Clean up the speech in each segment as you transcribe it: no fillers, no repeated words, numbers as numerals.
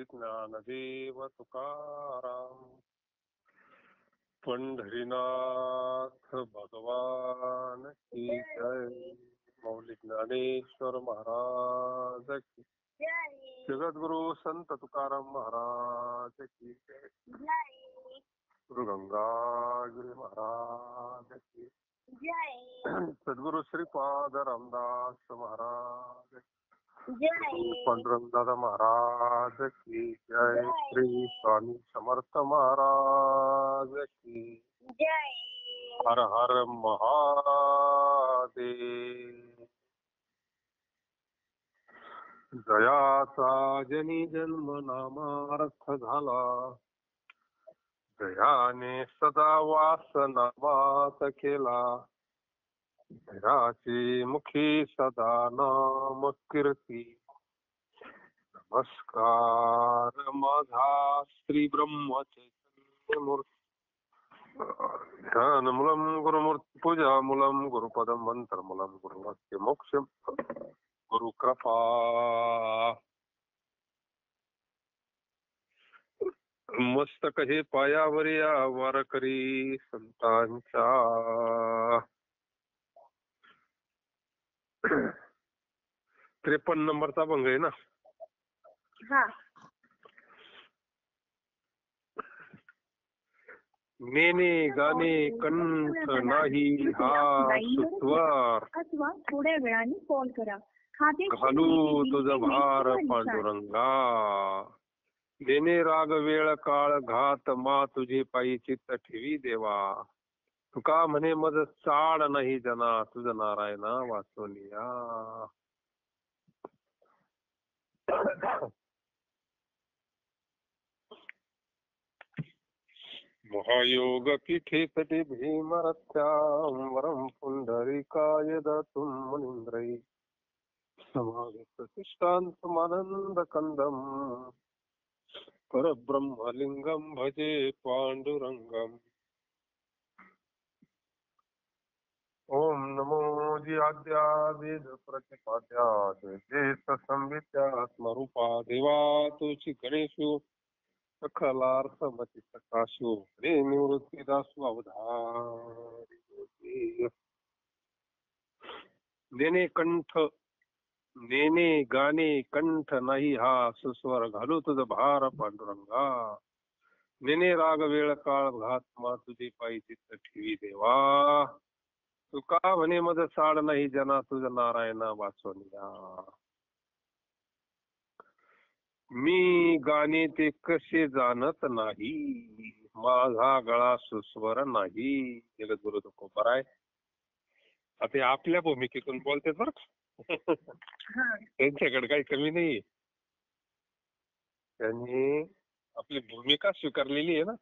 ज्ञानदेव तुकाराम. पंढरीनाथ भगवान की जय. मौली ज्ञानेश्वर महाराज की जय जगद्गुरु संत तुकाराम महाराज की जय. जय गुरु गंगागिरी महाराज की जय सद्गुरु श्रीपाद रामदास महाराज, जय पांडुरंगदादा महाराज की जय. श्री स्वामी समर्थ महाराज की जय हर हर महादेव. जयाचा जनी जन्म नामार्थ झाला, जयाने सदा वास नामात केला. धैर्याची मुखी सदा नाम कीर्ती. नमस्कार माझा श्री ब्रह्म चैतन्य मूर्ती. ध्यान मूलम गुरुमूर्ती पूजा मूलम गुरुपदम मंत्र मूलम गुरुवाक्य मोक्षम गुरु कृपा. मस्तक हे पायावर या वारकरी संतांच्या. 53 नंबरचा भंग आहे ना. हा नेने गाणे कंठ नाही हा सुस्वर. अथवा थोड्या वेळाने कॉल करा. खाते घालू तुझ भार पांडुरंगा. नेने राग वेळ काळ घात मा तुझे पायी चित्त ठेवी देवा. तुका म्हणे मज चाड नाही जना तुझ नारायणा वाचवनिया. महायोग पीठे तटे भीमरथ्यां वरं पुंडरीकाय दातुं मुनींद्रै. समाधिष्ठान्तमानंद कंदम परब्रह्मलिंगम भजे पांडुरंगम. ओम नमो जी आद्या वेद प्रतिपाद्या जेत संविद्या स्मरूपा देवा तुझी गणेशो सखलार्थ मती सकाशो रे निवृत्ती दासु अवधारी. नेने कंठ नेने गाणे कंठ नाही हा सुस्वर. घालू तुझ भार पांडुरंगा. नेने राग वेळ काळ घात मा तुझे पायी चित्त ठेवी देवा. तुका म्हणे मज साड नाही जना तुझ नारायणा वाचवनिया. मी गाणे ते कसे जाणत नाही, माझा गळा सुस्वर नाही. जगद्गुरु तुकोबाराय आता आपल्या भूमिकेतून बोलते बरं. त्यांच्याकडे काही कमी नाही. त्यांनी आपली भूमिका स्वीकारलेली आहे ना.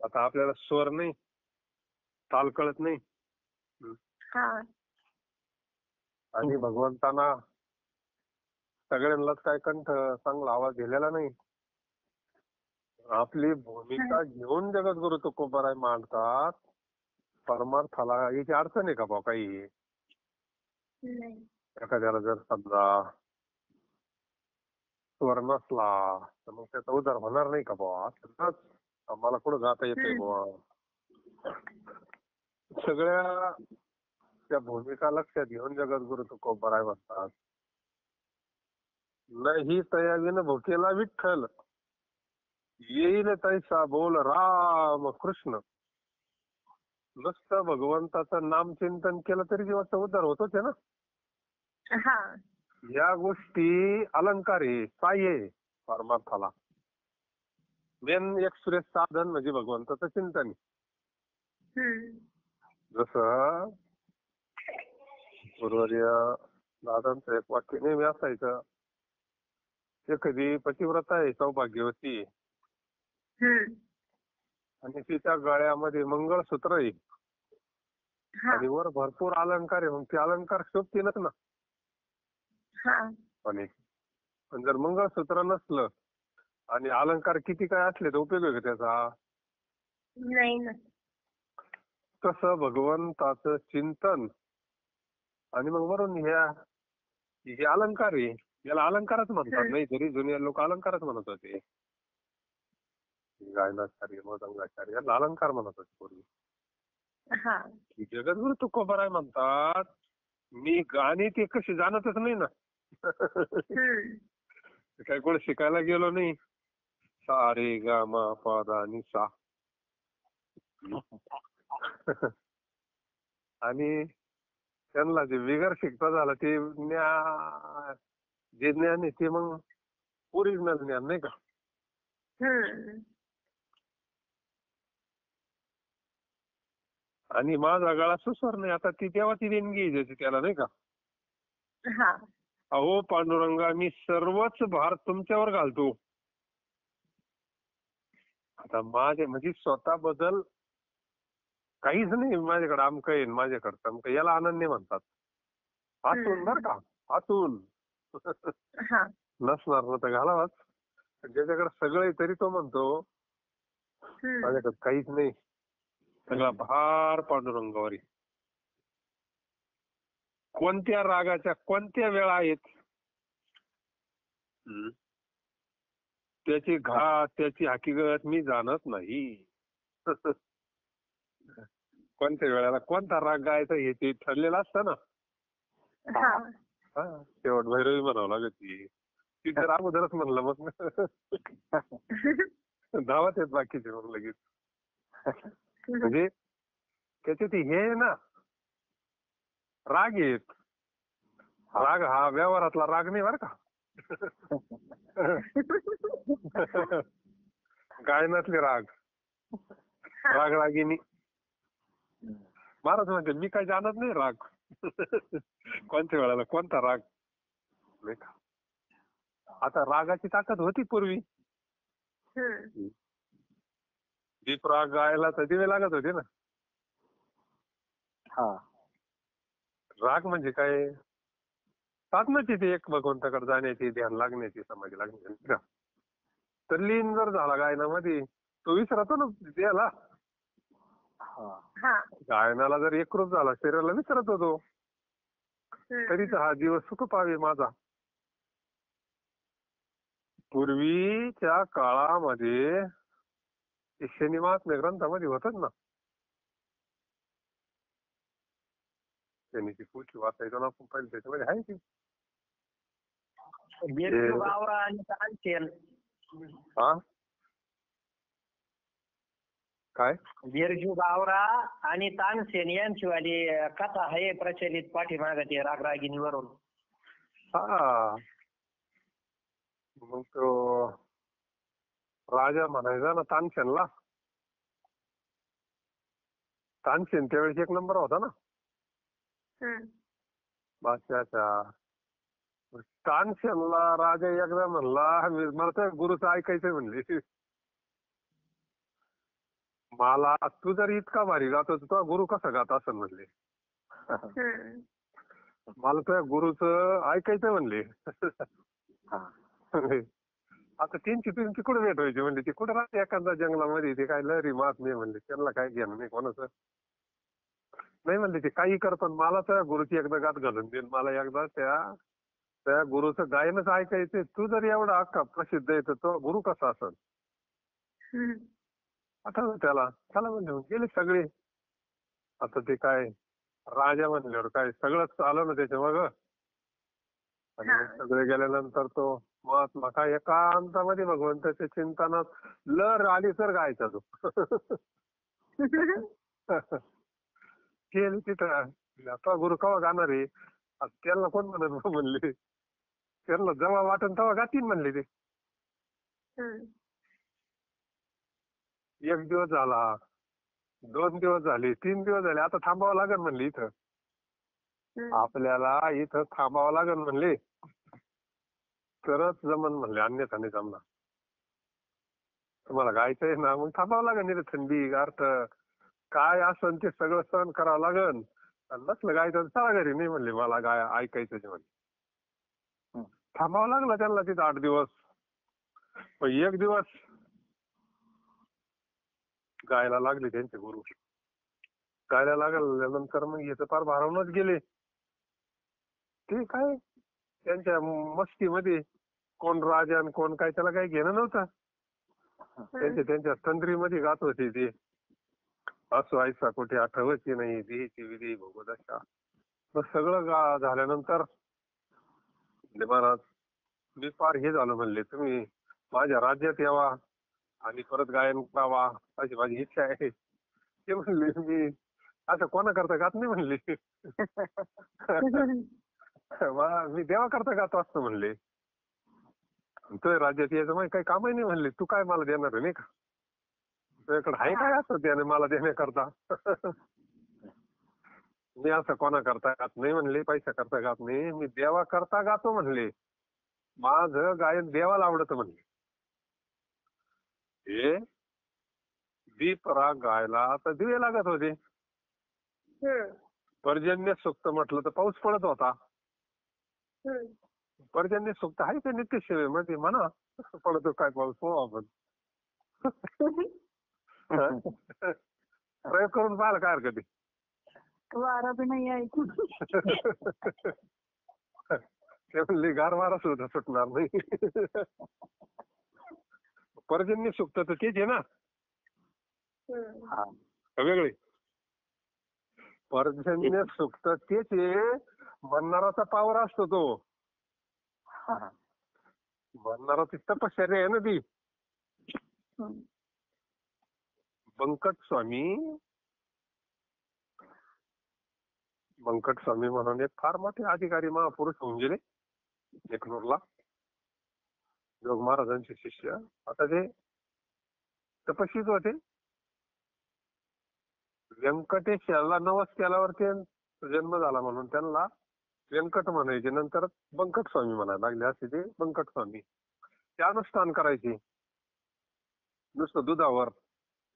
आता आपल्याला स्वर नाही, ताल कळत नाही. आणि भगवंतांना सगळ्यांनाच काय कंठ चांगला आवाज दिलेला नाही. आपली भूमिका घेऊन जगद्गुरु तुकोबाराय मांडतात. परमार्थाला याची अडचण आहे का बा काही. एखाद्याला जर समजा स्वर नसला तर मग त्याचा उद्धार होणार नाही का बा. आम्हाला कुठं गाता येते बुवा. सगळ्या त्या भूमिका लक्षात घेऊन जगद्गुरु तुकोबाराय म्हणतात, नाही तया विन भुकेला विठ्ठल, येईल तैसा बोल राम कृष्ण. नुसतं भगवंताचं नामचिंतन केलं तरी जीवाचा उद्धार होतोच आहे ना. या गोष्टी अलंकार आहे, साह्य आहे परमार्थाला. मेन एक सुरेख साधन म्हणजे भगवंताचं चिंतन. जसं गुरुवर्य दादांचं एक वाक्य नेहमी असायचं, एखादी पतिव्रता आहे सौभाग्यवती आणि तिच्या गळ्यामध्ये मंगळसूत्र आहे आणि वर भरपूर अलंकार आहे, मग ते अलंकार शोभतीलच ना. पण जर मंगळसूत्र नसलं आणि अलंकार किती काय असले तर उपयोग आहे का त्याचा. नाही ना. कसं भगवंताचं चिंतन आणि मग वरून हे अलंकार आहे. याला अलंकारच म्हणतात. नाही तरी जुने लोक अलंकारच म्हणत होते. गायनाचार्य मृदंगाचार्य याला अलंकार म्हणत होते पूर्वी. हा. जगद्गुरु तुकोबाराय म्हणतात, मी गाणी ते कशी जाणतच नाही ना. काय कोण शिकायला गेलो नाही. सा रे गा मा पा धा नि सा. आणि त्यांना जे बिगर शिकता झालं ते जे ज्ञान आहे ते मग ओरिजिनल ज्ञान नाही का. आणि माझा गळा सुस्वर नाही आता ती देवाची देणगी द्यायची त्याला नाही का. अहो पांडुरंगा मी सर्वच भार तुमच्यावर घालतो. आता माझे म्हणजे स्वतःबद्दल काहीच नाही माझ्याकडे अमकं येईन माझ्याकडे तमकं याला अनन्य म्हणतात. आतून बर का आतून नसणार ना तर घालावाच. ज्याच्याकडे सगळं आहे तरी तो म्हणतो माझ्याकडे काहीच नाही सगळा भार पांडुरंगावर आहे. कोणत्या रागाच्या कोणत्या वेळा आहेत त्याची घात त्याची हकीकत मी जाणत नाही. कोणत्या वेळेला कोणता राग गायचा हे ते ठरलेलं असतं ना. शेवट भैरवी म्हणावं लागत ती तर अगोदरच म्हणलं मग धावत आहेत बाकीचे मग लगेच. म्हणजे त्याचे ते हे आहे ना राग आहेत. राग हा व्यवहारातला राग नाही बरं का. गायनातले राग रागिनी. महाराज म्हणते मी काही जाणत नाही राग. कोणत्या वेळेला कोणता राग नाही का. आता रागाची ताकद होती पूर्वी. दीप राग गायला तर दिवे लागत होते ना. राग म्हणजे काय साधनाची ती एक भगवंताकडे जाण्याची ध्यान लागण्याची समाधी लागण्याची का. तर लीन जर झाला गायनामध्ये तो विसरतो ना देहाला. गायनाला जर एकरूप झाला शरीराला विसरत होतो. तरीच हा दिवस सुख पावे माझा. पूर्वीच्या काळामध्ये शनी महात्म्य ग्रंथामध्ये होतच ना. शनीची पूची वाचायचो ना आपण पहिले त्याच्यामध्ये आहे की. काय बिरजू गावरा आणि तानसेन यांची वाली कथा आहे प्रचलित पाठीमागे ते रागरागिणीवरून. मग तो राजा म्हणायचा ना तानसेनला. तानसेन त्यावेळेस एक नंबर होता ना बादशाहचा. तानसेनला राजा एकदा म्हणला मला तर गुरुचं ऐकायचंय म्हणले. मला तू जर इतका भारी गातो तर गुरु कसा गात असं म्हणले. मला तुझ्या गुरुचं ऐकायचं म्हणले. आता त्यांची कुठे भेट व्हायची म्हणले. ती कुठे राहते एखाद्या जंगलामध्ये ते काय लहरी मात नाही म्हणले. त्यांना काय घेणं नाही कोणाचं नाही म्हणले. ते काही कर पण मला त्या गुरुची एकदा गात घालून देईन. मला एकदा त्या गुरुचं गायनच ऐकायचंय. तू जर एवढा अख्खा प्रसिद्ध आहे तर तो गुरु कसा असेल. आठवलं त्याला. चला म्हणले गेले सगळे. आता ते काय राजा म्हणल्यावर काय सगळंच आलं ना त्याच्या मग. आणि मग सगळे गेल्यानंतर तो महात्मा काय एकांतामध्ये भगवंताच्या चिंतनात लहर आली तर गायचा तो. गेले तिथं. आता गुरु केव्हा गाणार आहे त्यांना कोण म्हणत म्हणले. त्यांना जेव्हा वाटन तेव्हा गातील म्हणले ते. एक दिवस झाला 2 दिवस झाले 3 दिवस झाले आता थांबावं लागेल म्हणले इथं. आपल्याला इथं थांबावं लागेल म्हणले तरच जमन म्हणले अन्यथा नाही जमणार. तुम्हाला गायचंय ना मग थांबावं लागेल. नाही थंडी गारठ काय असन ते सगळं सहन करावं लागेल. नसलं गायचं चला घरी. नाही म्हणले मला गाय ऐकायचं म्हणले. थांबावं लागलं त्यांना तिथं 8 दिवस. पण एक दिवस गायला लागले त्यांचे गुरु. गायला लागल्यानंतर मग याचं फार भारावूनच गेले. ते काय त्यांच्या मस्तीमध्ये कोण राजा आणि कोण काय त्याला काही घेणं नव्हतं. त्यांच्या तंद्रीमध्ये गात होते ते. असो ऐसा कुठे आठवते नाही देहीची विधी भोगदशा. मग सगळं झाल्यानंतर म्हणजे महाराज मी फार हे झालो म्हणले, तुम्ही माझ्या राज्यात यावा आणि परत गायन करावा अशी माझी इच्छा आहे. ते म्हणले मी असं कोणाकरता गात नाही म्हणले. मी देवाकरता गातो असतो म्हणले. तुझ्या राज्यात यायचं माझं काही कामही नाही म्हणले. तू काय मला देणार आहे नाही का? तुझ्याकडे आहे काय असं त्याने मला देण्याकरता? मी असं कोणाकरता गात नाही म्हणले, पैसा करता गात नाही. मी देवाकरता गातो म्हणले. माझं गायन देवाला आवडतं म्हणले. हे दीप राग गायला तर दिवे लागत होते. पर्जन्य सूक्त म्हटलं तर पाऊस पडत होता. पर्जन्य सूक्त आहे ते नित्य सेवेमध्ये म्हणा. पडतो काय पाऊस हो आपण. प्रयोग करून पाहायला काय हरकत आहे. वारा बी नाही ऐकून. ते म्हणले गार वारा सुद्धा सुटणार नाही. पर्जन्य सूक्त तर तेच आहे ना. वेगळे पर्जन्य सूक्त तेच आहे. म्हणणाराचा पावर असतो तो. म्हणणाराची तपश्चर्या आहे ना ती. बंकट स्वामी म्हणून एक फार मोठे अधिकारी महापुरुष होऊन गेले एकनूरला. जोग महाराजांचे शिष्य. आता ते तपस्वीच होते. व्यंकटेश याला नवस केल्यावर ते जन्म झाला म्हणून त्यांना व्यंकट म्हणायचे. नंतर बंकट स्वामी म्हणायला लागले. असे ते बंकट स्वामी. ते अनुष्ठान करायचे नुसतं दुधावर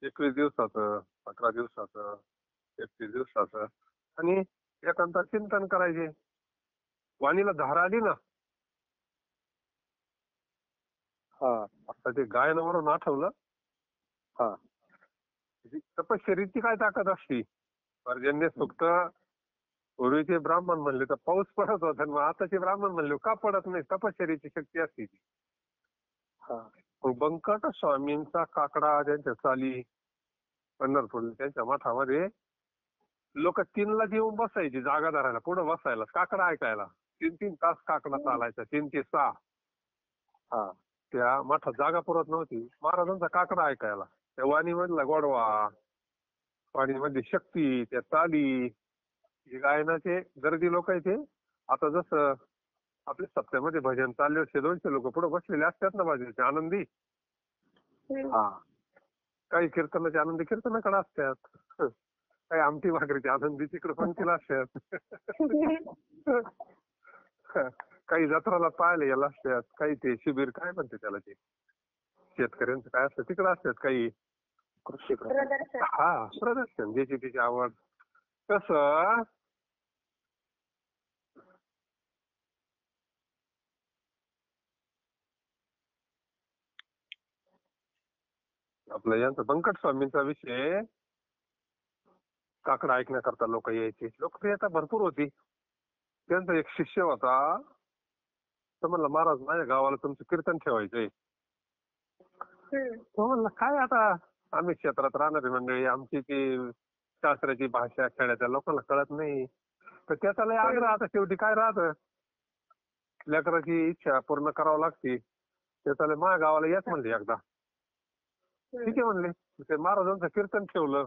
21 दिवसाचं, 18 दिवसाचं, 31 दिवसाचं. आणि एकांतात चिंतन करायचे. वाणीला धार आली ना. आता ते गायनावरून आठवलं. तपश्चर्येची काय ताकद असती. पर्जन्य सूक्त पूर्वीचे ब्राह्मण म्हणले तर पाऊस पडत होता. मग आताचे ब्राह्मण म्हणले का पडत नाही. तपश्चर्येची शक्ती असते ती. बंकट स्वामींचा काकडा त्यांच्या चाली पंढरपूर त्यांच्या मठामध्ये लोक 3ला येऊन बसायची जागा धरायला पुढे बसायला काकडा ऐकायला. 3 तास काकडा चालायचा. 3 ते 6. त्या मठात जागा पुरत नव्हती. महाराजांचा काकडा ऐकायला. त्या वाणीमधला गोडवा, वाणीमध्ये शक्ती, त्या चाली, हे गायनाचे गर्दी लोक आहेत. आता जसं आपल्या सप्त्यामध्ये भजन चालले 100-200 लोक पुढे बसलेले असतात ना भजनाचे आनंदी. काही कीर्तनाचे आनंदी कीर्तनाकडे असतात. काही आमटी भाकरीचे आनंदी तिकडे पंक्तीला असतात. काही जत्राला पाहायला याला असतात. काही ते शिबिर काय म्हणते त्याला ते शेतकऱ्यांचं काय असतं तिकडे असतात. काही कृषी प्रदर्शन ज्याची त्याची आवड. कसं आपलं यांचा बंकट स्वामींचा विषय काकडा ऐकण्याकरता लोक यायचे. लोकप्रियता भरपूर होती. त्यांचा एक शिष्य होता. तर म्हणला महाराज माझ्या गावाला तुमचं कीर्तन ठेवायचंय. तो म्हणला काय आता आम्ही क्षेत्रात राहणारी मंडळी आमची ती शास्त्राची भाषा खेड्याच्या लोकांना कळत नाही. तर त्याचा लय आग्रह. आता शेवटी काय राहतं लेकराची इच्छा पूर्ण करावं लागते. त्याचा लय माझ्या गावाला येत म्हणले एकदा. ठीक आहे म्हणले. ते महाराजांचं कीर्तन ठेवलं.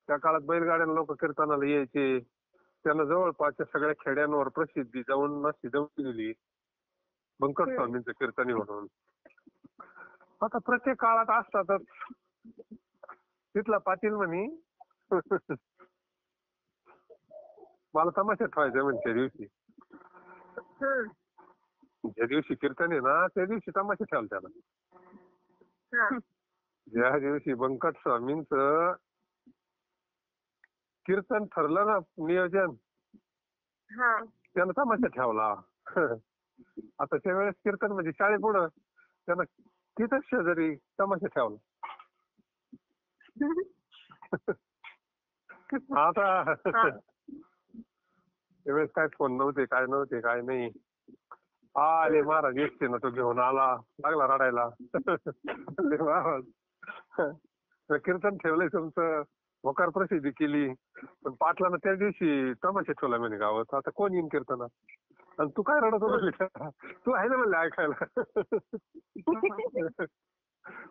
त्या काळात बैलगाड्याला लोक कीर्तनाला यायचे. त्यानं जवळपासच्या सगळ्या खेड्यांवर प्रसिद्धी जाऊन अशी जवळ दिली बंकट स्वामींचं कीर्तनी म्हणून. आता प्रत्येक काळात असतातच. तिथला पाटील म्हणे मला तमाशा ठेवायचा म्हणजे त्या दिवशी. ज्या दिवशी कीर्तन आहे ना त्या दिवशी तमाशा ठेवाल त्याला. ज्या दिवशी बंकट स्वामींचं कीर्तन ठरलं ना नियोजन त्यानं तमाशा ठेवला. आता त्या वेळेस कीर्तन म्हणजे शाळेपुढं त्यानं तिथंच शेजारी तमाशा ठेवला. आता त्यावेळेस काय फोन नव्हते काय नाही. आले महाराज एसटीनं तो घेऊन आला, लागला रडायला. म्हणले महाराज कीर्तन ठेवलंय तुमचं, होकार प्रसिद्धी केली, पण पाटलानं त्या दिवशी तमाशा ठेवला म्हणे गावात, आता कोण येईन कीर्तना? आणि तू काय रडत होता? तू आहे ना म्हणले ऐकायला.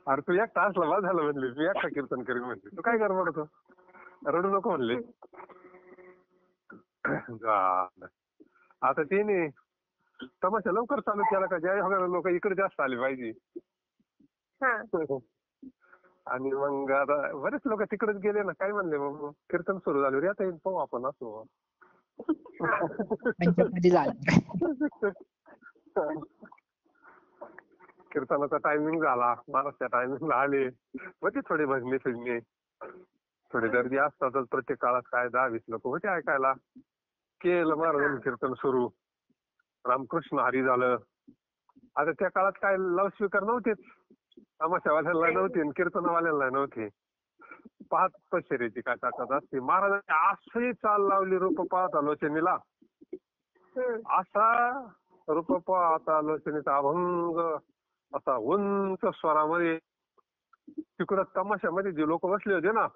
अरे तू एकटा असला बस झालं म्हणले, मी एकटा कीर्तन करीन म्हणले, तू काय कर म्हणतो, रडू नको म्हणले. झालं. आता त्याने तमाशा लवकर चालू केला का, ज्या लोक इकडे जास्त आले पाहिजे. आणि मग आता बरेच लोक तिकडेच गेले ना, काय म्हणले मग कीर्तन सुरू झाल्यावर आता येईल पाहू आपण असो. कीर्तनाचा टायमिंग झाला, महाराजच्या टायमिंगला आले, होते थोडे भजने फिजने, थोडी गर्दी असतातच प्रत्येक काळात, काय 10-20 लोक होते ऐकायला. केलं महाराजांनी कीर्तन सुरू, रामकृष्ण हरी झालं. आता त्या काळात काय लाऊडस्पीकर नव्हतेच, तमाशावाल्यांना नव्हते आणि कीर्तनवाल्यांना नव्हते. पाहत शर्यती काय ताकद असते. महाराजांनी अशी चाल लावली रूप पाहता लोचनीला, असा रूप पाहता लोचनीचा अभंग असा उंच स्वरामध्ये. तिकडं तमाशामध्ये जे लोक बसले होते ना,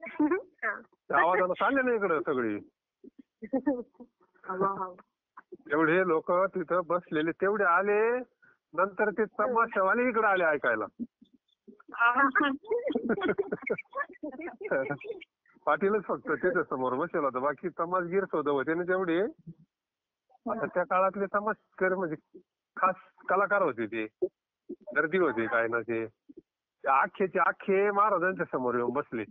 त्या आवाजानं चालले ना इकडं सगळी. एवढे लोक तिथं बसलेले तेवढे आले, नंतर ते तमाशावाले इकडे आले ऐकायला. पाटीलच फक्त त्याच्या समोर बसेल होता, बाकी तमाशगीर शोधव होते ना तेवढे. आता त्या काळातले तमाशकर म्हणजे खास कलाकार होते, ते गर्दी होते काय ना, ते अख्खेचे अख्खे महाराजांच्या समोर येऊन बसले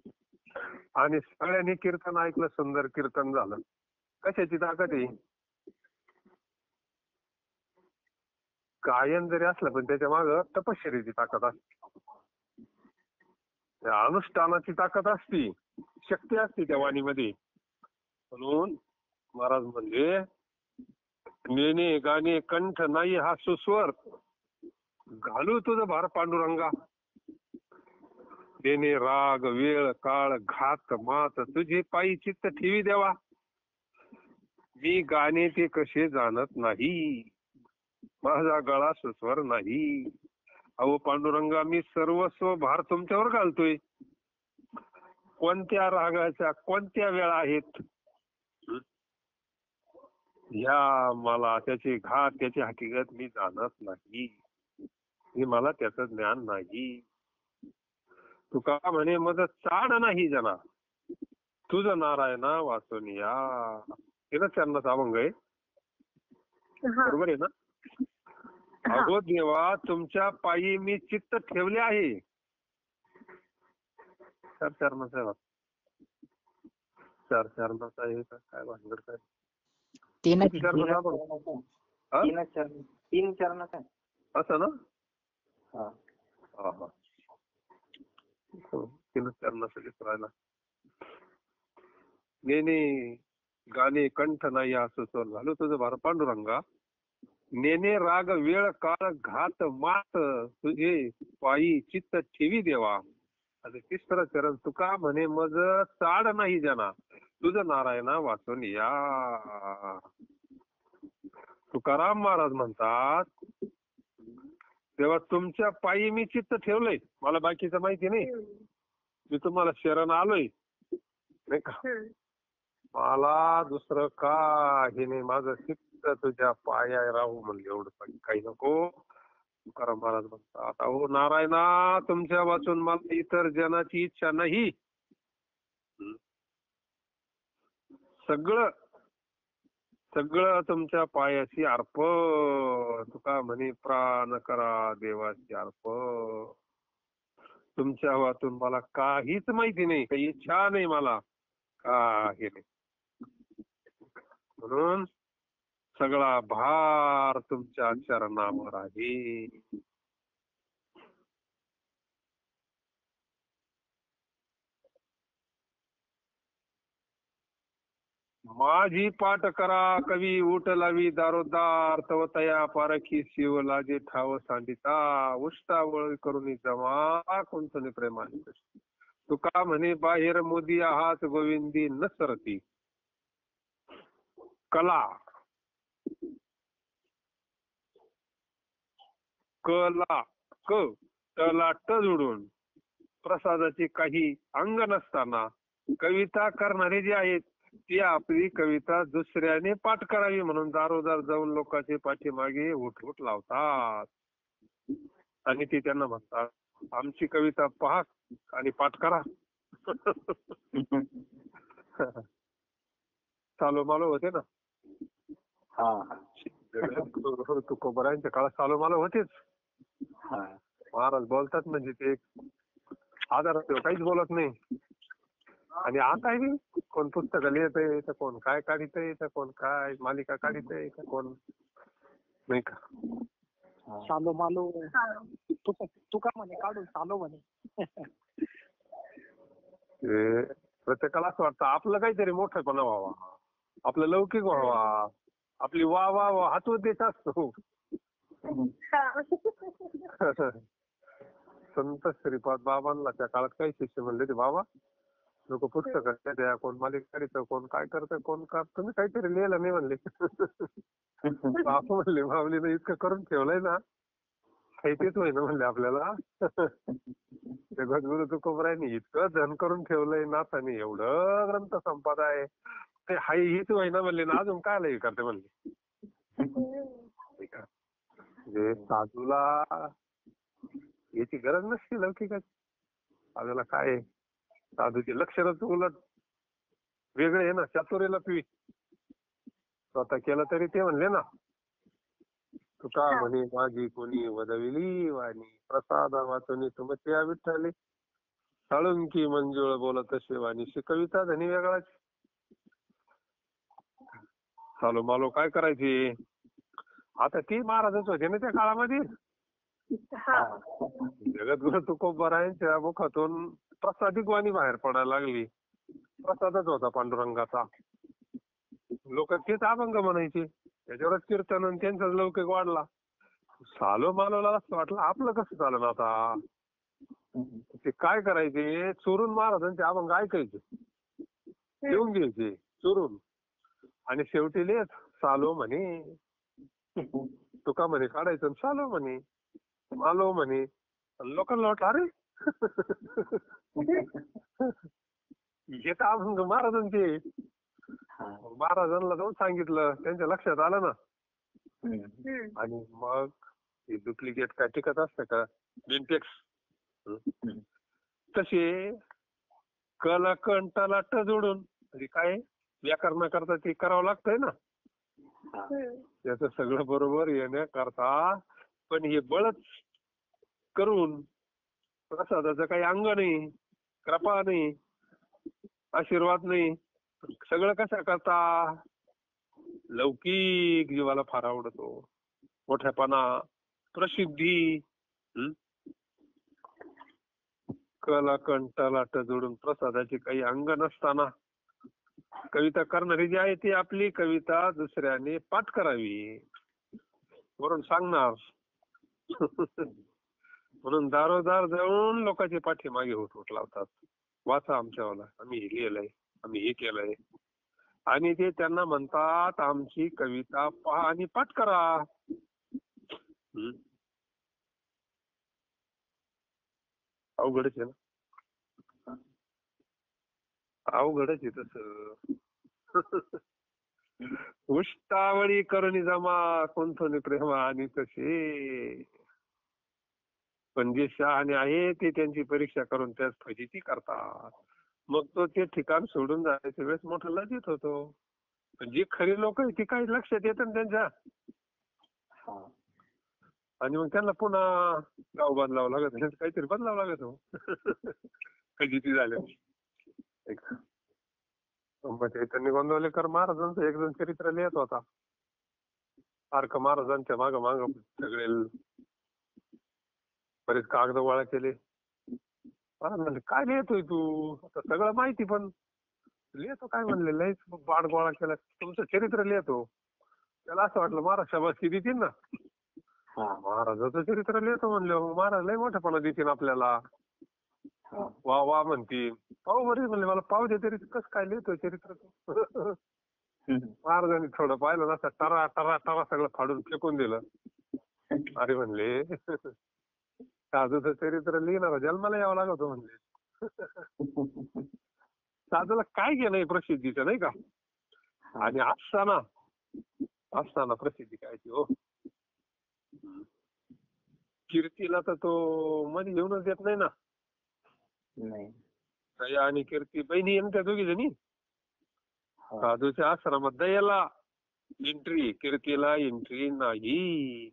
आणि सगळ्यांनी कीर्तन ऐकलं. सुंदर कीर्तन झालं. कशाची ताकद आहे? गायन जरी असलं पण त्याच्या मागं तपश्चर्येची ताकद असते, अनुष्ठानाची ताकद असती, शक्ती असते त्या वाणीमध्ये. म्हणून महाराज म्हणजे नेणे गाणे कंठ नाही हा सुस्वर, घालू तुझं भार पांडुरंगा. देणे राग वेळ काळ घात मात तुझे पायी चित्त ठेवी देवा. मी गाणे ते कसे जाणत नाही, माझा गळा सुस्वर नाही. अहो पांडुरंगा, मी सर्वस्व भार तुमच्यावर घालतोय. कोणत्या रागाच्या कोणत्या वेळा आहेत ह्या मला त्याचे घात त्याची हकीकत मी जाणत नाही, हे मला त्याचं ज्ञान नाही. तुका म्हणे मज चाड नाही जना, तुझं नारायणा वाचूनिया. हे ना चरणाचा अभंग आहे, बरोबर आहे ना? अगो देवा, तुमच्या पायी मी चित्त ठेवले आहे. चार चरणाचा आहे का काय भानगड काय? तीन चरणाचा असं ना? हा. तीनच चरणासाठी राहिला. नेने गाणे कंठ नाही असं स्वर झालं तुझं भार पांडुरंगा. नेने राग वेळ काळ घात मात तुझे पायी चित्त ठेवी देवा. आणि तिसरं चरण तुका म्हणे मज चाड नाही जना, तुझं नारायणा वाचून या. तुकाराम महाराज म्हणतात, तेव्हा तुमच्या पायी मी चित्त ठेवलंय, मला बाकीचं माहिती नाही, मी तुम्हाला शरण आलोय नाही का, मला दुसरं काही नाही, माझं चित्त तुझ्या पाया राहू म्हणले, एवढं काही नको. तुकाराम महाराज म्हणतात, अहो नारायणा, तुमच्या वाचून मला इतर जनाची इच्छा नाही. सगळं सगळं तुमच्या पायाशी अर्पण. तुका म्हणे प्राण करा देवाची अर्पण. तुमच्या वाचून मला काहीच माहिती नाही, काही इच्छा नाही मला, काही नाही. म्हणून सगळा भार तुमच्या चरणावर आहे. माझी पाठ करा कवी उठ लावी दारोदार, तव तया पारखी शिवला जे ठाव सांडिता. उष्टावळ करून जमा कोणतने प्रेमाने. तुका म्हणे बाहेर मोदी आहात गोविंदी न सरती. कला ला क ला ट जोडून प्रसादाचे काही अंग नसताना कविता करणारे जे आहेत ती आपली कविता दुसऱ्याने पाठ करावी म्हणून दारोदार जाऊन लोकांचे पाठीमागे उठ लावतात. आणि ते त्यांना म्हणतात आमची कविता पहा आणि पाठ करा. चालो मालो होते ना. तुकोबरायांच्या काळात चालो मालो होतेच. महाराज बोलतात म्हणजे ते आधारात काहीच बोलत नाही. आणि आता कोण पुस्तकं लिहितंय तर कोण काय काढितंय तर कोण काय मालिका काढितंय तर कोण नाही का. चालो मालो तुका म्हणे काढून चालो म्हणे. ते प्रत्येकाला असं वाटतं आपलं काहीतरी मोठेपणा व्हावा, आपलं लौकिक व्हावा, आपली वा वा वा हाच उद्देश असतो. संत श्रीपाद बाबांना त्या काळात काही शिष्य म्हणले ते बाबा लोक पुस्तकं द्या, कोण मालिका काढितं, कोण काय करतं, कोण का तुम्ही काहीतरी लिहिलं नाही म्हणले. बापू म्हणले माऊलीनं इतकं करून ठेवलंय ना तेच होय ना म्हणले आपल्याला. जगद्गुरु तुकोबरायांनी इतकं धन करून ठेवलंय नाथाने, एवढं ग्रंथ संपदा आहे ते हाय हीच होय ना म्हणले ना अजून काय लई करते म्हणले. म्हणजे साधूला याची गरज नसते लौकिकाची. साधूला काय आहे, साधूचे लक्षणच उलट वेगळे आहे ना. चातुर्याला पिवी स्वतः केलं तरी ते म्हणले ना तुका म्हणे माझी कोणी वदविली वाणी प्रसादा वाचून तुमच्या विठ्ठली साळुंकी मंजुळ बोलत असे वाणी. कविता धनी वेगळाच. चालो मालो काय करायची आता ती महाराजच होते ना त्या काळामध्ये. जगद्गुरु तुकोबरायांच्या मुखातून प्रसादिक वाणी बाहेर पडायला लागली. प्रसादच होता पांडुरंगाचा. लोक तेच अभंग म्हणायचे, त्याच्यावरच कीर्तन आणि त्यांचाच लौकिक वाढला. सालो मालोला असं वाटलं आपलं कसं चाललं आता. ते काय करायचे चोरून महाराजांचे अभंग ऐकायचे, लिहून घ्यायचे चोरून आणि शेवटी लिहित सालो म्हणे तुका म्हणे काढायचं सालो म्हणे मालो म्हणे. लोकांना वाटलं अरे हे तर अभंग महाराजांचे. महाराजांना जाऊन सांगितलं, त्यांच्या लक्षात आलं ना. आणि मग डुप्लिकेट काय टिकत असतं का बेनटेक्स तसे कला कंटाला ट जोडून म्हणजे काय व्याकरणाकरता ते करावं लागतंय ना. त्याचं सगळं बरोबर येण्याकरता पण हे बळच करून प्रसादाचं काही अंग नाही, कृपा नाही, आशीर्वाद नाही. सगळं कसं करता लौकिक जीवाला फार आवडतो, मोठ्यापणा, प्रसिद्धी. कला कंटाला ट जोडून प्रसादाचे काही अंग नसताना कविता करणारी जी आहे ती आपली कविता दुसऱ्याने पाठ करावी वरून सांगणार. म्हणून दारोदार जाऊन लोकांचे पाठीमागे उठ लावतात. वाचा आमच्यावाला, आम्ही हे लिहिलंय, आम्ही हे केलंय. आणि ते त्यांना म्हणतात आमची कविता पहा आणि पाठ करा. अवघडच आहे ना, अवघडच आहे तसं. उष्टावळी करुणी जमा कोणथोनी प्रेमा आणि तसे. पण जे शहाणे आहे ते त्यांची परीक्षा करून त्याच फजिती करतात. मग तो ते ठिकाण सोडून जायच्या वेळेस मोठा लज्जित होतो. पण जी खरी लोक आहे ती काही लक्षात येतं ना त्यांच्या. आणि मग त्यांना पुन्हा गाव बदलावं लागत, काहीतरी बदलावं लागत हो. फजिती झाल्या. चैतन्य गोंदवलेकर महाराजांचं एक दोन चरित्र लिहित होता. सारखं महाराजांच्या माग माग सगळे बरेच कागद गोळा केले. महाराज म्हणले काय लिहितोय तू, आता सगळं माहिती पण लिहितो काय म्हणले, लयच बाड गोळा केला, तुमचं चरित्र लिहितो. त्याला असं वाटलं महाराज शाबासकी देतील ना. महाराजाचं चरित्र लिहितो म्हणलं महाराज लय मोठेपणा देतील आपल्याला, वा वा म्हणतील. पाहू बरे म्हणले मला पाहू दे तरी कसं काय लिहितोय चरित्र. महाराजांनी थोडं पाहिलं ना, टरा टरा टरा सगळं फाडून फेकून दिलं. अरे म्हणले साधूचं चरित्र लिहिणार जन्माला यावं लागत म्हणले. साधूला काय घेणं प्रसिद्धीचं नाही का. आणि असताना प्रसिद्धी काय ती हो. कीर्तीला तर तो मध्ये येऊनच देत नाही ना. नाही. दया आणि कीर्ती बहिणी आहे ना त्या दोघी जणी. साधूच्या आश्रमात दयाला एंट्री, कीर्तीला एंट्री नाही.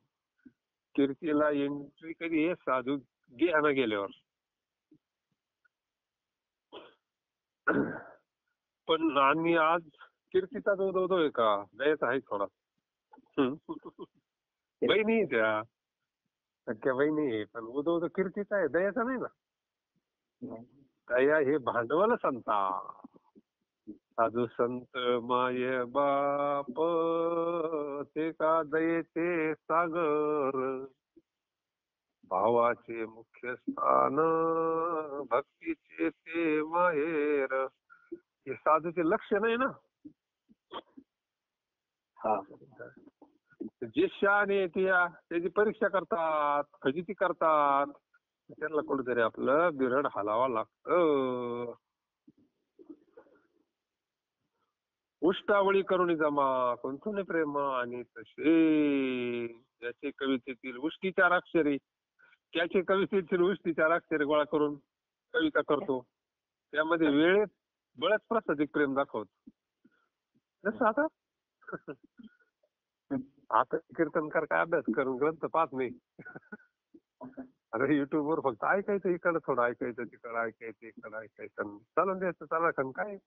कीर्तीला एंट्री कधी आहे साधू घ्यायला गेल्यावर. पण आणि आज कीर्तीचा जो आहे का दयाचा आहे थोडा. बहिणी त्या सख्या बहिणी आहे पण उदो कीर्तीचा आहे दयाचा नाही ना. दया हे भांडवल संता. साधू संत माय बाप ते का दयेचे सागर. भावाचे मुख्य स्थान भक्तीचे ते माहेर. हे साधूचे लक्ष्य नाही ना. जे शहाणे त्याची परीक्षा करतात, फजिती करतात, त्यांना कुठेतरी आपलं बिरड हलावा लागतं. उष्टावळी करुणी जमा कोणतुने प्रेम आणि तसे. ज्याचे कवितेतील उष्टी 4 अक्षरे, त्याचे कवितेतील उष्टी 4 अक्षरे गोळा करून कविता करतो. त्यामध्ये वेळेत बळच प्रसादिक प्रेम दाखवतो. जसं आता कीर्तनकार काय अभ्यास करून ग्रंथ पाहत नाही. अरे युट्यूब वर फक्त ऐकायचं, इकडं थोडं ऐकायचं, तिकडं ऐकायचं, इकडं ऐकायचं, चालून द्यायचं. चाला काय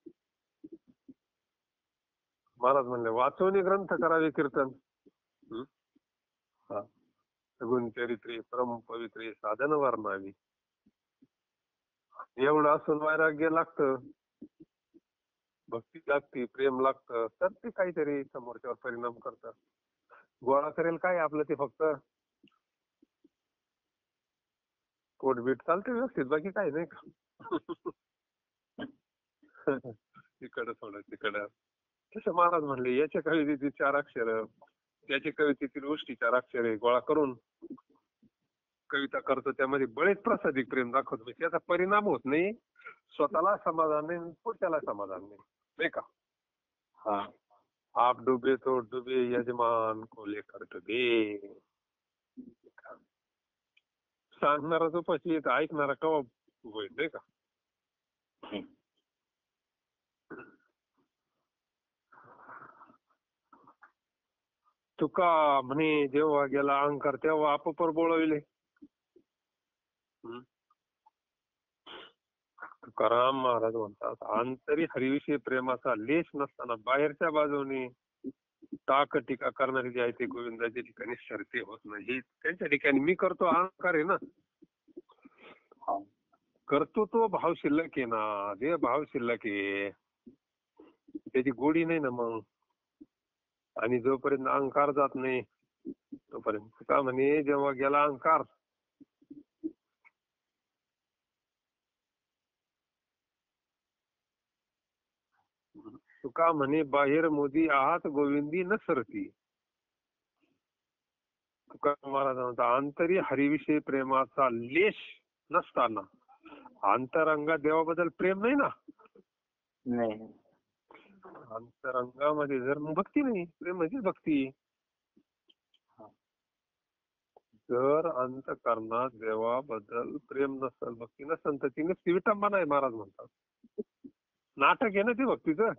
महाराज म्हणले वाचून ग्रंथ करावे कीर्तन. गुण चरित्रे परम पवित्रे साधन वर्णावी. एवढं असून वैराग्य लागतं, भक्ती लागते, प्रेम लागतं, तर ते काहीतरी समोरच्यावर परिणाम करतं. गोळा करेल काय आपलं ते फक्त पोटबीट चालते व्यवस्थित, बाकी काही नाही का. इकडं थोडं तिकडं. तसं महाराज म्हणले याच्या कवितेतील 4 अक्षर, त्याच्या कवितेतील गोष्टी 4 अक्षरे गोळा करून कविता करतो. त्यामध्ये बळेच प्रसादिक प्रेम दाखवतो. त्याचा परिणाम होत नाही, स्वतःला समाधान नाही, पुढच्याला समाधान नाही का. आप डुबे तो डुबे यजमान को लेकर डुबे. सांगणारा तो पशी ऐकणारा कवा होईल नाही का. तुका म्हणे जेव्हा गेला अहंकार तेव्हा आपोपर बोळविले. तुकाराम महाराज म्हणतात आंतरी हरिविषयी प्रेमाचा लेश नसताना बाहेरच्या बाजूने टाक टीका करणारे जे आहे ते गोविंदाच्या ठिकाणी शर्ती होत नाही. त्यांच्या ठिकाणी मी करतो अहंकार आहे ना. करतो तो भाव शिल्लक आहे ना, जे भाव शिल्लक आहे त्याची गोडी नाही ना मग. आणि जोपर्यंत अहंकार जात नाही तोपर्यंत का म्हणे जेव्हा गेला अहंकार तुका म्हणे बाहेर मोदी आहात गोविंदी न सरती. तुका महाराज म्हणता अंतरी हरिविषयी प्रेमाचा लेश नसताना अंतरंगात देवाबद्दल प्रेम नाही ना. अंतरंगामध्ये जर भक्ती नाही, प्रेम म्हणजे भक्ती. जर अंतकरणात देवाबद्दल प्रेम नसेल, भक्ती नसेल तर ती नुसती विटंबना आहे महाराज म्हणतात. नाटक आहे ना ते भक्तीचं.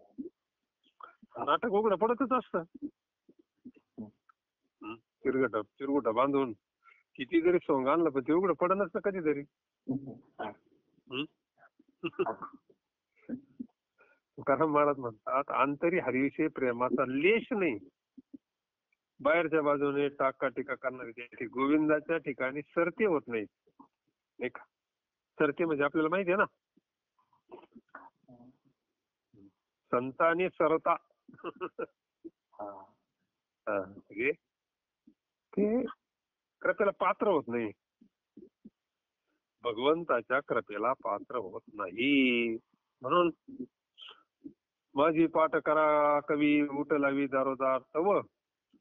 नाटक उघडं पडतच असतं. चिरगुट बांधून किती जरी सोंग आणलं पण ते उघडं पडत नसतं कधीतरी. तुकाराम महाराज म्हणतात अंतरी हरिविषयी प्रेमाचा लेश नाही. बाहेरच्या बाजूने टाका टीका करणारे गोविंदाच्या ठिकाणी सरते होत नाहीत नाही का. सरते म्हणजे आपल्याला माहिती आहे ना, संतांनी सरता. ते कृपेला पात्र होत नाही, भगवंताच्या कृपेला पात्र होत नाही. म्हणून माझी पाठ करा कवी उठ लावी दारोदार तव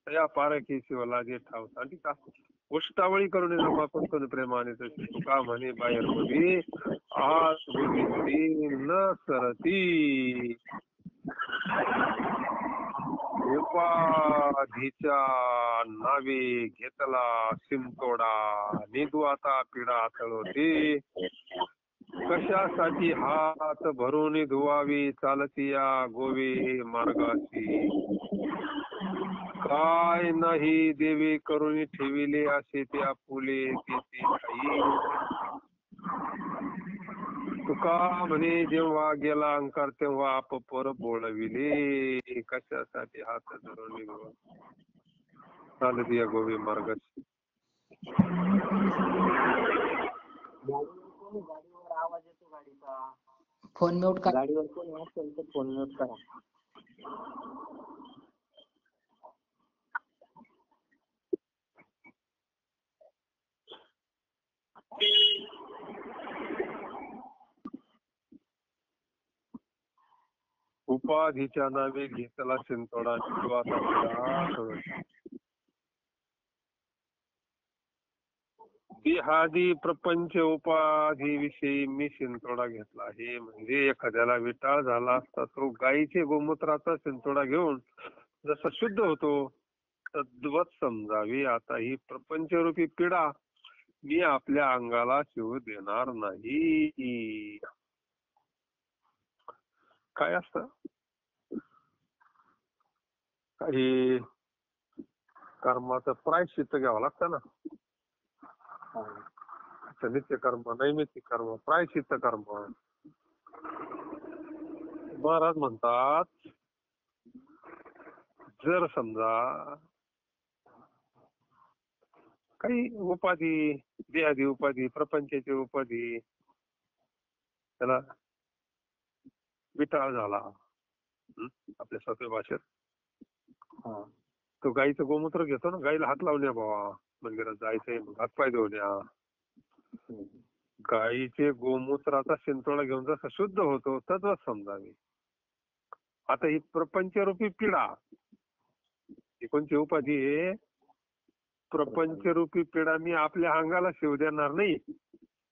या पारखी शिवला जे ठाव. ठीक आहे. उष्टावळी करून नमा पंतन प्रेमाने तशी तुका म्हणे बाहेर मध्ये आत गोविंदी न सरती. उपाधीच्या नावे घेतला शिंतोडा निधू आता पिढा तळोती. कशासाठी हात भरून धुवावी चालतिया गोवे मार्गाची. काय नाही देवे करून ठेविले असे त्या फुले तेथे ठाई. तुका म्हणे जेव्हा गेला अंकार तेव्हा पर बोलविले. कशासाठी हात धरून धुवा चालतिया गोवे मार्गाची. गाडीवर आवाज येतो गाडीचा. फोन म्यूट करा. गाडीवर कोणी असेल तर फोन म्यूट करा. उपाधीच्या नावे घेतला शिंतोडा निधू आता पिढा तळोती. देहादी प्रपंच उपाधी विषयी मी शिंतोडा घेतला आहे. म्हणजे एखाद्याला विटाळ झाला असता तो गायीचे गोमूत्राचा शिंतोडा घेऊन जसा शुद्ध होतो तद्वत समजावी. आता ही प्रपंचरूपी पिढा मी आपल्या अंगाला शिवू देणार नाही. काय असतं काही कर्माचं प्रायश्चित्त घ्यावं लागतं ना. नित्य कर्म नैमित्तिक कर्म प्रायश्चित्त कर्म. महाराज म्हणतात जर समजा काही उपाधी देहादी उपाधी प्रपंचाची उपाधी त्याला विटाळ झाला आपल्या सोप्या भाषेत तो गाईचं गोमूत्र घेतो ना. गाईला हात लावून या बाबा मंदिरात जायचंय मग हातपाय धुवून या. गाईचे गोमूत्राचा शिंतोडा घेऊन जसा शुद्ध होतो तद्वत समजावी. आता ही प्रपंचरूपी पिढा ही कोणती उपाधी आहे. प्रपंचरूपी पिढा मी आपल्या अंगाला शिव देणार नाही.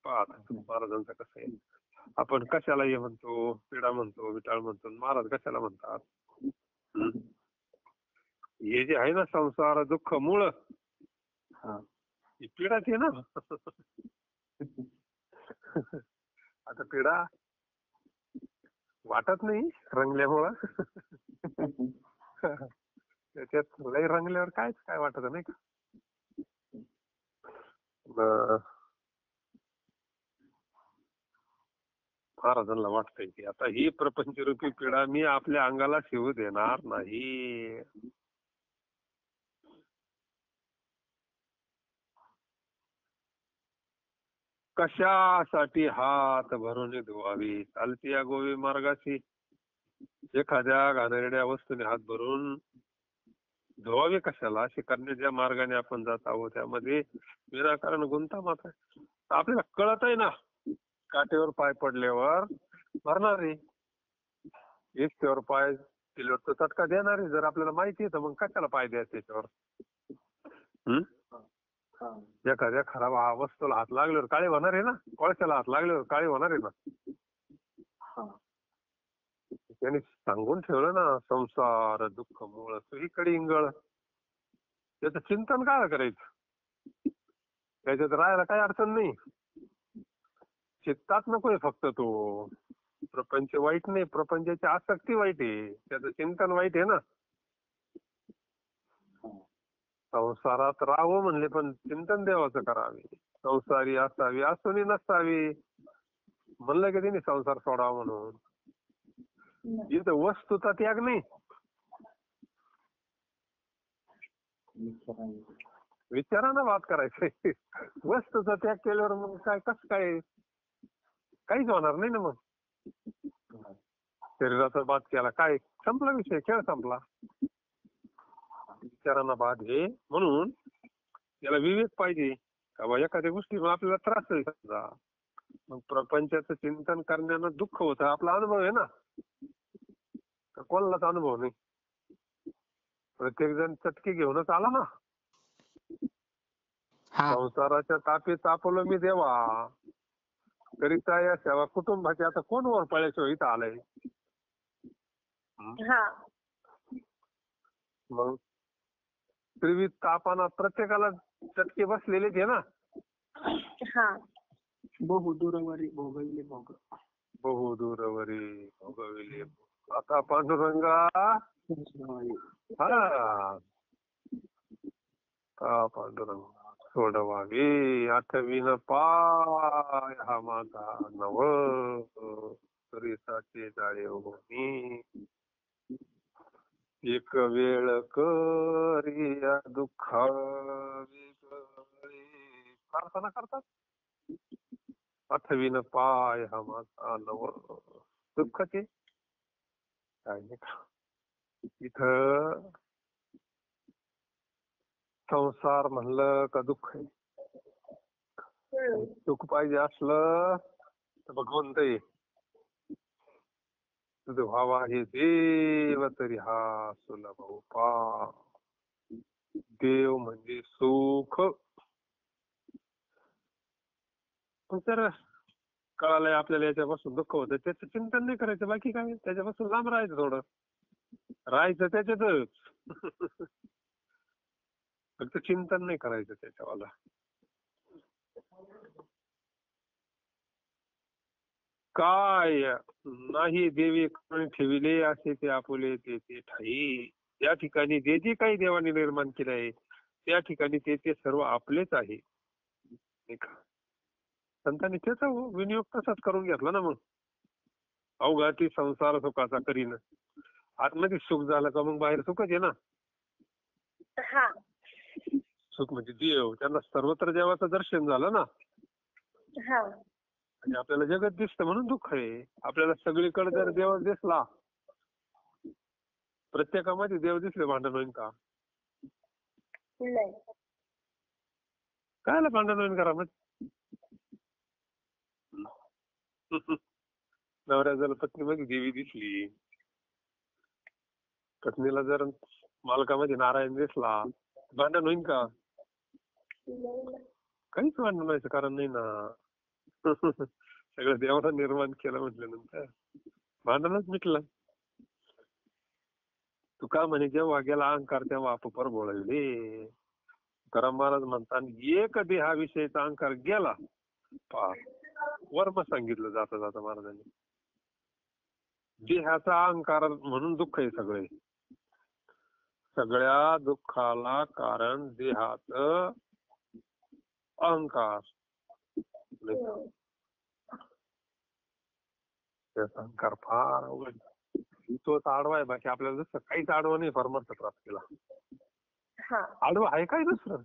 महाराजांचं कसं आहे आपण कशाला हे म्हणतो पिढा म्हणतो विटाळ म्हणतो. महाराज कशाला म्हणतात हे जे आहे ना संसार दुःख मूळ ही पिढाच आहे ना. आता पिढा वाटत नाही रंगल्यामुळं. त्याच्यात लय रंगल्यावर काय वाटत नाही का. महाराजांना वाटतंय की आता ही प्रपंचरूपी पिढा मी आपल्या अंगाला शिवू देणार नाही. कशासाठी हात भरून धुवावी चालतिया गोवे मार्गाची. एखाद्या घाणेरड्या वस्तूने हात भरून धुवावे कशाला. अशी करण्याच्या मार्गाने आपण जात आहोत त्यामध्ये विनाकारण गुंता मात्र आपल्याला कळत आहे ना. काठेवर पाय पडल्यावर भरणार आहे. एकट्यावर पाय दिल्यावर तो चटका देणार आहे. जर आपल्याला माहिती आहे तर मग कशाला पाय द्यायचा त्याच्यावर. एखाद्या खराब वस्तूला हात लागल्यावर काळे होणार आहे ना. कोळशाला हात लागल्यावर काळे होणार आहे ना. त्यांनी सांगून ठेवलं ना संसार दुःख मूळ सगळीकडे इंगळ. त्याचं चिंतन काय करायचं. त्याच्यात राहायला काही अडचण नाही. चित्तात नकोय फक्त तो. प्रपंच वाईट नाही प्रपंचाची आसक्ती वाईट आहे. त्याचं चिंतन वाईट आहे ना. संसारात राहावं म्हणले पण चिंतन देवाचं करावे. संसारी असावी असूनही नसावी म्हणलं की तिने संसार सोडावा म्हणून. इथं वस्तूचा त्याग नाही विचारानं बात करायचंय. वस्तूचा त्याग केल्यावर मग काय कसं काय काहीच होणार नाही ना. मग शरीराचा बात केला काय संपला विषय खेळ संपला. विचारांना बाध घे म्हणून त्याला विवेक पाहिजे का बा एखाद्या गोष्टी आपल्याला त्रास आहे समजा मग प्रपंचाचं चिंतन करण्यानं दुःख होतं. आपला अनुभव आहे ना. कोणालाच अनुभव नाही. प्रत्येक जण चटके घेऊनच आला ना. हा संसाराच्या तापी तापलो मी देवा, करिता या सेवा कुटुंबाची. आता कोण वर पळल्याशिवाय इथं आलंय? हा मग त्रिविध तापाना प्रत्येकाला चटके बसलेलेच आहे ना. हा बहु दुरवरी भोगविले भोग. बहु दूरवरी भोगविले. आता पांडुरंगा हा पांडुरंगा सोडवावी आठवीन पाय हा माझा नव, करिताचे जाळे होणी एक वेळ करिया दुःखा वेगळे. प्रार्थना करतात. आठवीन पाय हा माझा नव, दुःखाचे काय नाही का. इथं संसार म्हणलं का दुःख आहे. सुख पाहिजे असलं तर भगवंत आहे. तुझं व्हावा हे देव तरी हा सुलभ उपाय. देव म्हणजे सुख. पण तर कळालंय आपल्याला याच्यापासून दुःख होतं, त्याचं चिंतन नाही करायचं. बाकी काय, त्याच्यापासून लांब राहायचं, थोडं राहायचं त्याच्यातच. फक्त चिंतन नाही करायचं त्याच्यावाला. काय नाही देवी ठेविले असे ते आपुले ते ठाई. त्या ठिकाणी जे जे काही देवाने निर्माण केले आहे त्या ठिकाणी ते सर्व आपलेच आहे. नाही का? संतांनी त्याचा विनियोग तसाच करून घेतला ना. मग अवघाती संसार सुखाचा करीन. आतमध्ये सुख झालं का मग बाहेर सुखच आहे ना. हा सुख म्हणजे देव, त्यांना सर्वत्र देवाचं दर्शन झालं ना. हा आणि आपल्याला जगत दिसतं म्हणून दुःख आहे. आपल्याला सगळीकडे जर देव दिसला, प्रत्येकामध्ये देव दिसले, भांडण होईल का? नाही. कायला भांडण होईल करा मग. नवऱ्या जर पत्नीमध्ये देवी दिसली, पत्नीला जर मालकामध्ये नारायण दिसला, भांडण होईल का? काहीच भांडण व्हायचं कारण नाही ना. सगळं देवाला निर्माण केलं म्हटल्यानंतर भांडणच मिटलं. तुका म्हणे जेव्हा गेला अहंकार तेव्हा अपुपर बोळविले. तुकाराम महाराज म्हणतात एक देहाविषयीचा अहंकार गेला, वर्म सांगितलं जाता जाता महाराजांनी. देहाचा अहंकार म्हणून दुःख आहे सगळे. सगळ्या दुःखाला कारण देहाचं अहंकार. त्याचा अहंकार फार अवघड. तोच आडवा आहे. बाकी आपल्याला जसं काहीच आडवं नाही परमार्थ प्राप्तीला. आडवं आहे काय दुसरं.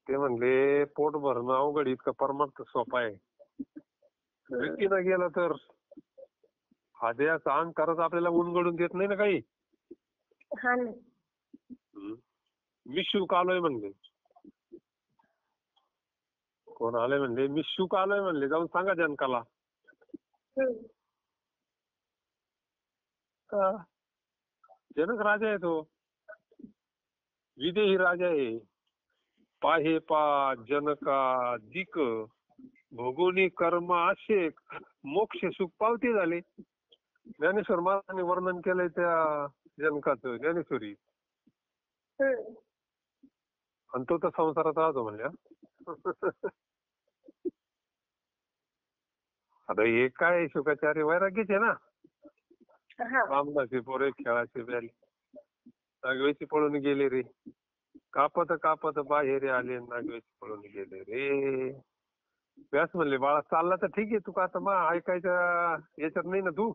ते म्हणले पोट भरणं अवघड, इतकं परमार्थ सोपा आहे. वृत्तीनं गेलं तर हा देहाचा अहंकारच आपल्याला उलगडून देत नाही ना काही. मी शुक आलोय म्हणले. कोण आलंय म्हणले मी शुक आलोय म्हणले, जाऊन सांगा जनकाला. जनक राजा आहे तो, विदेही राजा आहे. पाहे पा जनका दिक भोगोनी कर्म आशेक मोक्ष सुख पावते झाले. ज्ञानेश्वर महाराजांनी वर्णन केलंय त्या जनकाचं, ज्ञानेश्वरी. आणि तो तर संसारात राहतो म्हणल्या. आता हे काय शुकाचार्य वैराग्यच आहे ना. रामदासी पोरे खेळाचे ब्याले, नागवेची पळून गेले रे. कापत कापत बाहेर आले, नागवेची पळून गेले रे. व्यास म्हणले बाळा चालला तर ठीक आहे, तू का आता मग ऐकायच्या याच्यात नाही ना तू.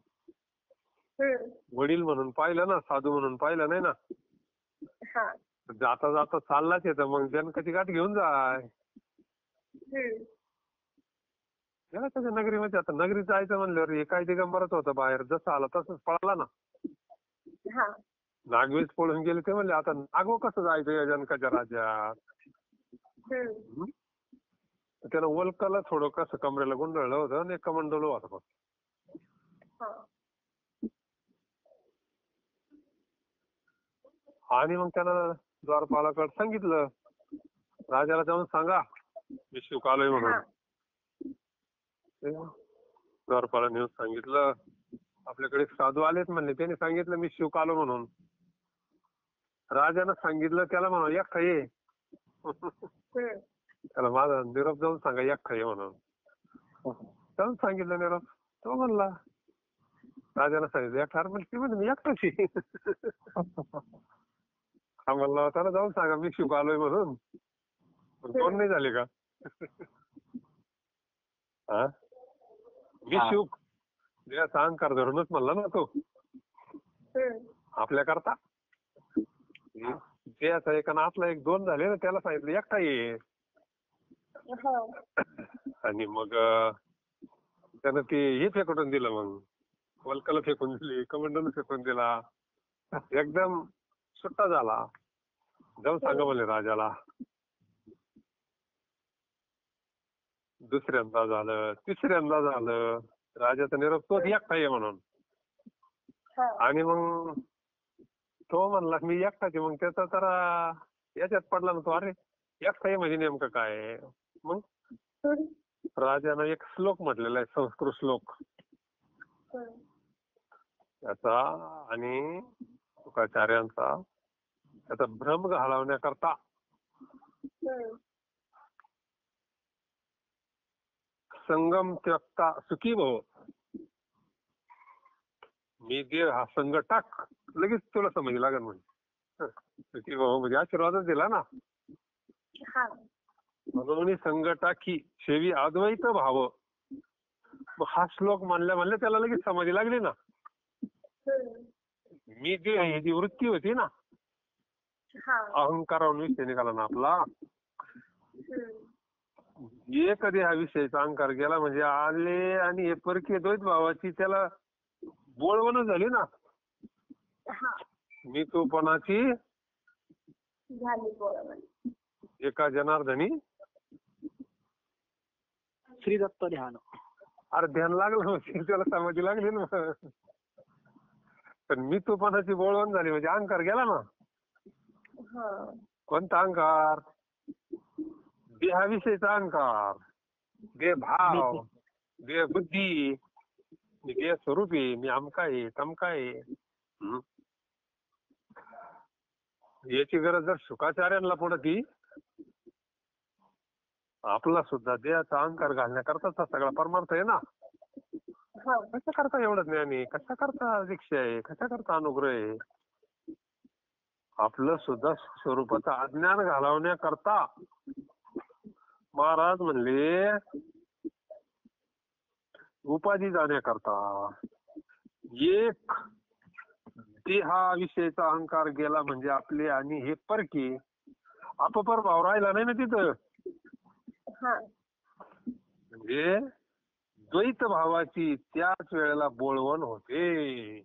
वडील म्हणून पाहिलं ना, साधू म्हणून पाहिलं नाही ना. जाता जाता चाललाच येतं, मग जनकाची गाठ घेऊन जाय. गेला त्याच्या नगरीमध्ये. आता नगरीत जायचं म्हणल्यावर हे काय दिगंबरच होतं बाहेर, जसं आला तसंच पळाला ना. नागवेच पळून गेले ते म्हणले आता नागो कसं जायचं या जनकाच्या राज्यात. त्यानं वल्कला थोडं कसं कमरेला गुंडळलं होतं आणि कमंडलो होता फक्त. आणि मग त्यानं द्वारपालाकडे सांगितलं राजाला जाऊन सांगा मी शुक आलोय म्हणून. हा द्वारपाला नेऊन सांगितलं आपल्याकडे साधू आलेत म्हणले, त्याने सांगितलं मी शुक आलो म्हणून. राजानं सांगितलं त्याला म्हणा एकटा ये. त्याला माझा निरोप जाऊन सांगा एकटा ये म्हणून. जाऊन सांगितलं निरोप. तो म्हणला राजाला सांगितलं एकटा म्हणजे म्हणजे मी एकटाच आहे. हा म्हणला त्याला जाऊन सांगा मी शुक आलोय म्हणून. दोन नाही झाले का? हा मी शुक देहाचा अहंकार धरूनच म्हणला ना तो आपल्या करता. देहाचा एक आणि आतला एक दोन झाले ना, त्याला सांगितलं एकटा ये. आणि मग त्यानं ते हे फेकून दिलं, मग वल्कल फेकून दिली, कमंडल फेकून दिला, एकदम सुट्टा झाला. जाऊन सांगा म्हणले राजाला. दुसऱ्यांदा झालं, तिसऱ्यांदा झालं, राजाचा निरोप तोच एकटा आहे म्हणून. आणि मग तो म्हणला मी एकटाच आहे. मग त्याचा जरा याच्यात पडला ना तो, अरे एकटा आहे म्हणजे नेमकं काय. मग राजानं एक श्लोक म्हटलेला आहे, संस्कृत श्लोक त्याचा आणि तुकाचार्यांचा, त्याचा भ्रम घालवण्याकरता संगम त्यक्ता सुखी भव. मी देह हा संग टाक, लगेच तुला समज लागेल म्हणजे. सुखी भव म्हणजे आशीर्वादच दिला ना. म्हणून संग टाकी सेवी अद्वैत भाव. मग हा श्लोक म्हणल्या त्याला लगेच समाधी लागली ना. मी देह ही जी वृत्ती होती ना, अहंकारावर विषय निघाला ना आपला. कधी हा विषयाचा अहंकार गेला म्हणजे आले आणि हे परकीय द्वैत भावाची त्याला बोळवण झाली ना. मी तूपणाची एका जनार्दनी श्री दत्त ध्यान. अरे ध्यान लागलं म्हणजे त्याला समाधी लागली ना. पण मी तूपणाची बोळवण झाली म्हणजे अहंकार गेला ना. कोणता अहंकार? देहाविषयीचा अहंकार, देह भाव, देह बुद्धी, मी देह स्वरूपी, मी अमका आहे तमका आहे. याची गरज जर शुकाचार्यांना पडती, आपला सुद्धा देहाचा अहंकार घालण्याकरता सगळा परमार्थ आहे ना. कशा करता एवढं ज्ञान आहे, कशा करता दीक्षा आहे, कशा करता अनुग्रह आहे. आपलं सुद्धा स्वरूपाचं अज्ञान घालवण्याकरता महाराज म्हणले उपाधी जाण्याकरता. एक देहाविषयीचा अहंकार गेला म्हणजे आपले आणि हे परकी अपपर भाव राहिला नाही ना तिथं. म्हणजे द्वैत भावाची त्याच वेळेला बोळवण होते.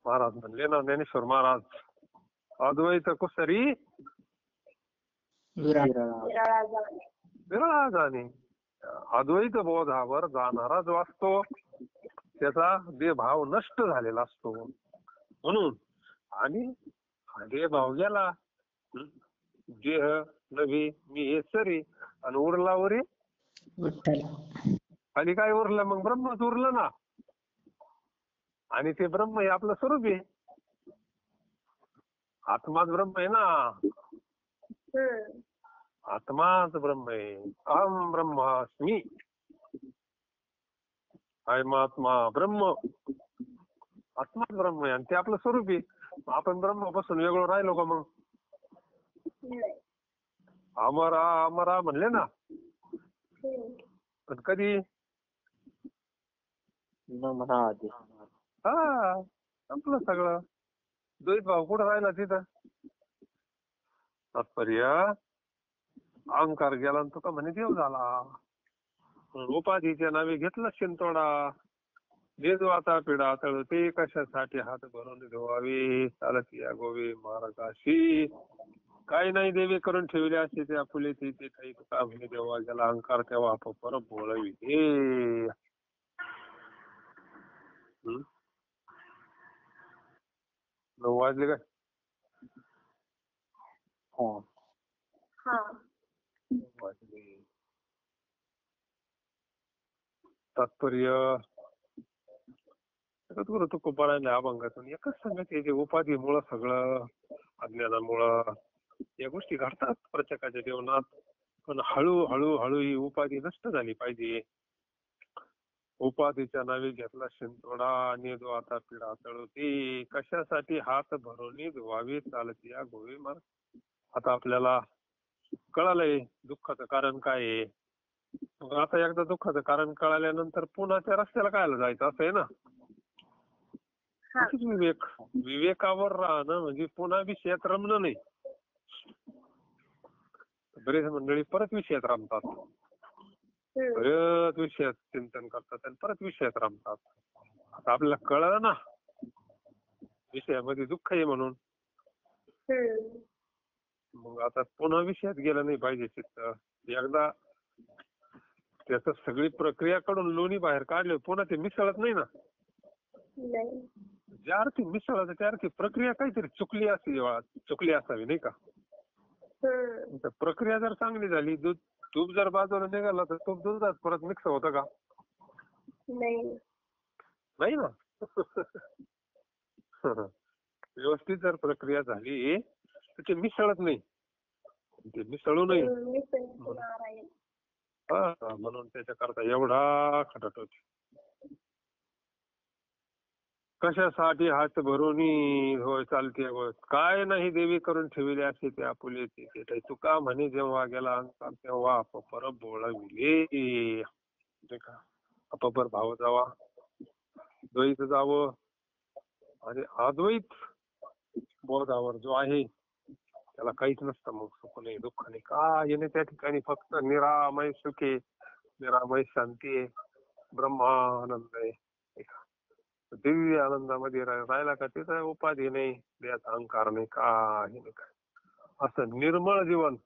महाराज म्हणले ना ज्ञानेश्वर महाराज, अद्वैत कुसरी विरळा जाणे. अद्वैत बोधावर जाणारा जो असतो त्याचा देहभाव नष्ट झालेला असतो. म्हणून आणि हा देहभाव गेला, देह नव्हे मी हे सरी, आणि उरला वरी आणि काय उरलं? मग ब्रह्मच उरलं ना. आणि ते ब्रह्म हे आपलं स्वरूप आहे. आत्माच ब्रह्म आहे ना. आत्माच ब्रह्म आहे. अहम ब्रह्मास्मी. आत्मा ब्रह्म, आत्माच ब्रह्म आहे आणि ते आपलं स्वरूप आहे. आपण ब्रह्मापासून वेगळं राहिलो का मग? अमरा अमरा म्हणले ना, पण कधी संपलं सगळं. द्वैत भाव कुठं राहिला तिथं? तात्पर्य अहंकार गेला आणि तुका म्हणे देव झाला. उपाधीच्या नावे घेतला शिंतोडा. देजो आता पिढा तळ ते कशासाठी हात भरून धुवावे, चालत या गोवे मार्गाशी. काही नाही देवे करून ठेवले असे ते आपुले ते काही तुका म्हणे देवा गेला अहंकार तेव्हा पर बोलावी. हे 9 वाजले काय? हा वाजले. तात्पर्य जगद्गुरु तुकोबारायला अभंगातून एकच सांगत जे उपाधीमुळं सगळं, अज्ञानामुळं या गोष्टी घडतात प्रत्येकाच्या जीवनात. पण हळूहळू ही उपाधी नष्ट झाली पाहिजे. उपाधीच्या नावे घेतला शिंतोडा आणि जो आता पिढा तळवते. कशासाठी हात भरोनी धुवावे चालती या गोवे मार. आता आपल्याला कळालंय दुःखाचं कारण काय आहे. मग आता एकदा दुःखाचं कारण कळाल्यानंतर पुन्हा त्या रस्त्याला कायला जायचं असं आहे ना. हा तसंच विवेकावर राहणं म्हणजे पुन्हा विषयात रमणं नाही. बरेच मंडळी परत विषयात रमतात, परत विषयात चिंतन करतात आणि परत विषयात रमतात. आता आपल्याला कळलं ना विषयामध्ये दुःख आहे म्हणून, मग आता पुन्हा विषयात गेलं नाही पाहिजे चित्त. एकदा त्याच सगळी प्रक्रिया कडून लोणी बाहेर काढले पुन्हा ते मिसळत नाही ना. नाही. ज्या अर्थी मिसळत त्या अर्थी प्रक्रिया काहीतरी चुकली असावी नाही का. तर प्रक्रिया जर चांगली झाली, तूप जर बाजूला निघाला तर तूप दुधात परत मिक्स होतं का? नाही ना. व्यवस्थित जर प्रक्रिया झाली तर ते मिसळत नाही, ते मिसळू नये म्हणून त्याच्याकरता एवढा खटत होती. कशासाठी हात भरूनी होय चालते होय, काय नाही देवी करून ठेवले असे ते आपुले ते. तुका म्हणे जेव्हा गेला अंकार तेव्हा अपपर बोलाविले. अपपर भाव जावा, द्वैत जावं आणि अद्वैत बोधावर जो आहे त्याला काहीच नसतं. मग सुख नाही दुःख नाही काय येणे त्या ठिकाणी फक्त निरामय सुखे, निरामय शांती आहे, ब्रह्मानंद आहे. दिव्य आनंदामध्ये राहिला का तिथं उपाधी नाही, देहाचा अहंकार नाही, काही नाही. काय असं निर्मळ जीवन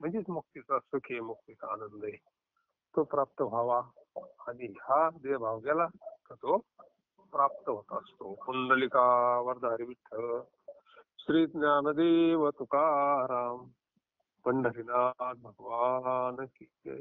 म्हणजेच मुक्तीचा सुखी मुक्तीचा आनंद आहे, तो प्राप्त व्हावा. आणि हा देहभाव गेला तर तो प्राप्त होत असतो. कुंडलिका वरदारी विठ्ठल श्री ज्ञानदेव तुकाराम पंढरीनाथ भगवान की जय.